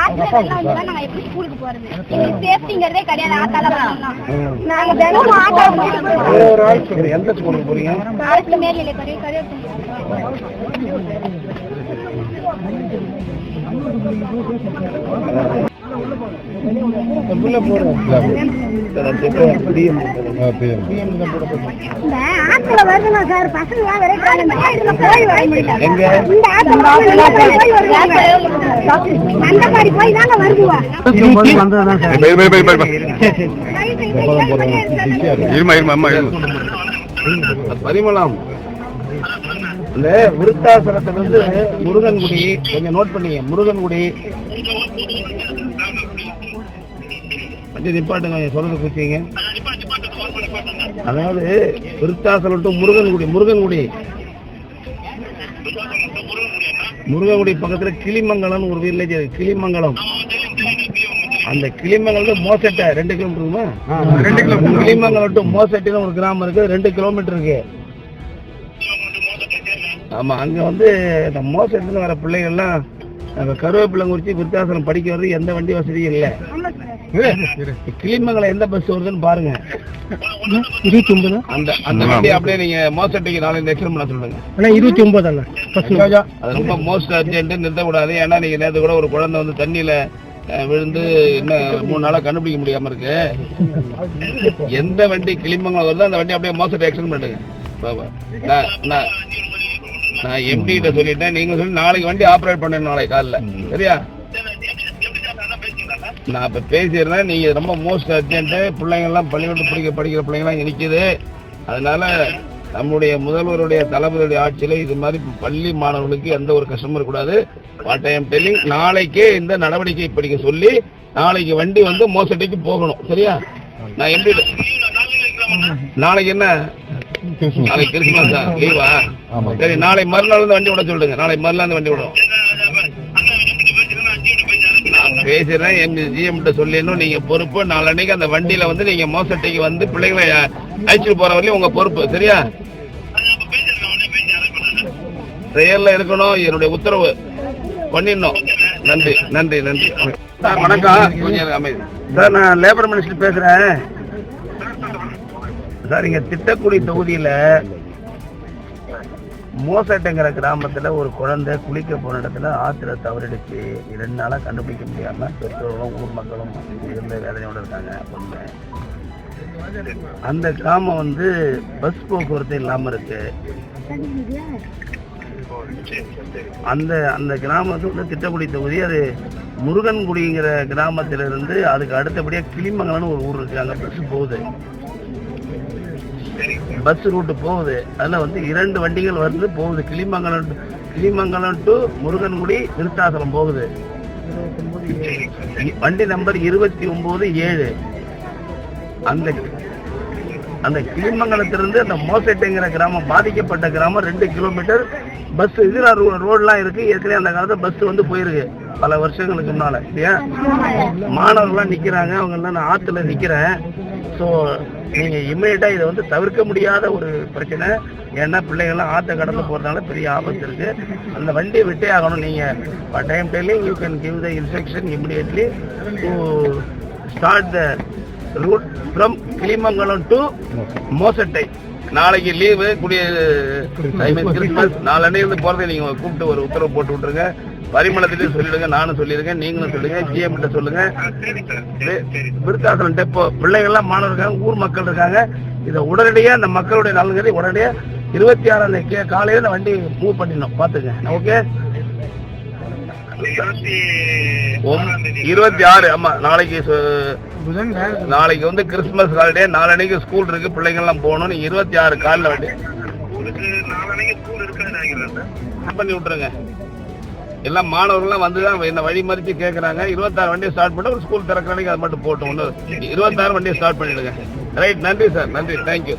நாங்க எப்படி ஸ்கூலுக்கு போறது? எங்களுக்கு சேஃப்டிங்கிறதே கிடையாது. ஆத்தால நாங்க தினமும் ஆட்டோ எந்த ஸ்கூலுக்கு போறீங்க? மேல்நிலை கரையோட்டு ஆத்துல வருதுங்க சார். பசங்க அந்த மாதிரி போய் தாங்க வருதுவா. பரிமளம் இந்த விருத்தாசலத்திலிருந்து முருகன்குடி கொஞ்சம் நோட் பண்ணீங்க. முருகன்குடி கொஞ்சம் நிப்பாட்டுங்க, சொல்றது குறிச்சிங்க. அதாவது விருத்தாசலம் டு முருகன்குடி பக்கத்துல கிளிமங்கலம் ஒரு வில்லேஜ். கிளிமங்கலம், அந்த கிளிமங்கலம் மோசட்டை 2 கிலோமீட்டருமா? 2 கிலோமீட்டர். கிளிமங்கலம் டு மோசட்டின்னு ஒரு கிராமம் இருக்கு, 2 கிலோமீட்டர் இருக்கு. ஆமா, அங்க வந்து இந்த மோசட்டின்னு வர பிள்ளைகள்லாம் கருவேப்பிலங்குறிச்சி விருத்தாசலம் படிக்க வருது. எந்த வண்டி வசதியும் இல்லை. கிளிமங்கலம் எந்த பஸ் வருதுன்னு பாருங்க. 29 அந்த வண்டி அப்படியே நீங்க மோசட்டிக்கு நாளைக்கு எக்ஸ்டன் பண்ண சொல்லுங்க. 29 அது ரொம்ப மோஸ்ட் அர்ஜென்ட், நிறுத்தக்கூடாது. ஏன்னா நீங்க நேற்று கூட ஒரு குழந்தை வந்து தண்ணியில விழுந்து இன்னும் 3 நாளா கண்டுபிடிக்க முடியாம இருக்கு. எந்த வண்டி கிளிமங்கலம் வருதோ அந்த வண்டி அப்படியே மோசட்டி எக்ஸ்டன் பண்ணுங்க. நான் எம்டி கிட்ட சொல்லிட்டேன், நீங்க சொல்லி நாளைக்கு வண்டி ஆப்ரேட் பண்ணணும் நாளைக்கு காலைல. சரியா? நான் இப்ப பேசிடுறேன். நீங்க ரொம்ப மோஸ்ட் அர்ஜென்ட். பிள்ளைங்க எல்லாம் பள்ளிக்கூடம் படிக்கிற பிள்ளைங்க எல்லாம் நிக்குது. அதனால நம்முடைய முதல்வருடைய தளபதியுடைய ஆட்சியில இது மாதிரி பள்ளி மாணவர்களுக்கு எந்த ஒரு கஷ்டமும் இருக்கக்கூடாது. வாட் ஐ எம் டெல்லிங், நாளைக்கே இந்த நடவடிக்கை படிக்க சொல்லி நாளைக்கு வண்டி வந்து மோசடிக்கு போகணும். சரியா? நான் எம்டி நாளைக்கு என்ன நாளைக்கு கிறிஸ்துமஸா லீவா? சரி, நாளை மறுநாள் வந்து வண்டி விட சொல்லுங்க. நாளை மறுநாள் வண்டி விடும். நான் பேசுறேன், ஜிஎம் சொல்லிடணும். நீங்க பொறுப்பு. நாளன்னைக்கு அந்த வண்டியில வந்து நீங்க மோசட்டிக்கு வந்து பிள்ளைங்களை அழைச்சிட்டு போற வரையும் உங்க பொறுப்பு. சரியா? செயல்ல இருக்கணும். என்னுடைய உத்தரவு பண்ணிடணும். நன்றி நன்றி நன்றி சார். வணக்கம். கொஞ்சம் அமைதி சார். நான் லேபர் மினிஸ்டர் பேசுறேன் சார். இங்க திட்டக்குடி தொகுதியில மோசட்டைங்கிற கிராமத்துல ஒரு குழந்தை குளிக்க போன இடத்துல ஆத்துல தவறிடுச்சு. 2 நாளா கண்டுபிடிக்க முடியாம பெற்றோர்களும் ஊர் மக்களும் இருந்த வேதனையோட இருக்காங்க. பொண்ணு அந்த கிராமம் வந்து பஸ் போக்குவரத்து இல்லாம இருக்கு. அந்த கிராமத்து வந்து திட்டக்குடி தொகுதி. அது முருகன்குடிங்கிற கிராமத்திலிருந்து அதுக்கு அடுத்தபடியா கிளிமங்கலம்னு ஒரு ஊர் இருக்கு. அங்க பஸ் போகுது, பஸ் ரூட் போகுது. அதுல வந்து 2 வண்டிகள் வந்து போகுது. கிளிமங்கலம் டு முருகன்குடி விருத்தாசலம் போகுது. வண்டி நம்பர் 29-7. அந்த கிளிமங்கலத்திலிருந்து அந்த மோசட்டைங்கிற கிராமம் பாதிக்கப்பட்ட கிராமம் 2 கிலோமீட்டர். பஸ் இதுல ரோட்லாம் இருக்கு. ஏற்கனவே அந்த காலத்துல பஸ் வந்து போயிருக்கு பல வருஷங்களுக்கு முன்னால. இல்லையா? மாணவர்கள்லாம் நிக்கிறாங்க. அவங்க எல்லாம் நான் ஆத்துல நிக்கிறேன். ஸோ நீங்க இம்மிடியட்டா இதை வந்து தவிர்க்க முடியாத ஒரு பிரச்சனை. ஏன்னா பிள்ளைகள்லாம் ஆற்ற கடந்து போறதுனால பெரிய ஆபத்து இருக்கு. அந்த வண்டியை விட்டே ஆகணும். நீங்க time telling you can give the instruction immediately to start the route from Kilimangalam to Mosattai. நாளைக்கு லீவு, கிறிஸ்துமஸ். நாளன்னைக்கு போறதை நீங்க கூப்பிட்டு ஒரு உத்தரவு போட்டு விட்டுருங்க. பரிமளத்திலையும் சொல்லிடுங்க, நானும் சொல்லிருக்கேன், நீங்களும் சொல்லுங்க, ஜிஎம் கிட்ட சொல்லுங்க. விருத்தாசலம் டெப்போ பிள்ளைகள்லாம் மாணவர்கள் இருக்காங்க, ஊர் மக்கள் இருக்காங்க. இதை உடனடியா அந்த மக்களுடைய நலன்களை உடனடியா 26 காலையில இந்த வண்டி மூவ் பண்ணிடணும். பாத்துங்க. ஓகே? 26. ஆமா, நாளைக்கு வந்து கிறிஸ்துமஸ் ஹாலிடே. நாளன்னைக்கு ஸ்கூல் இருக்கு, பிள்ளைங்க எல்லாம் போகணும். 26 காலையில வண்டி பண்ணி விட்டுருங்க. எல்லாம் மாணவர்கள்லாம் வந்துதான் என்ன வழி மறிச்சு கேட்கறாங்க. 26 வண்டியை ஸ்டார்ட் பண்ண ஒரு ஸ்கூல் திறக்கிறாங்க. அது மட்டும் போட்டோம். 26 வண்டியை ஸ்டார்ட் பண்ணிடுங்க. ரைட். நன்றி சார். நன்றி. தேங்க்யூ.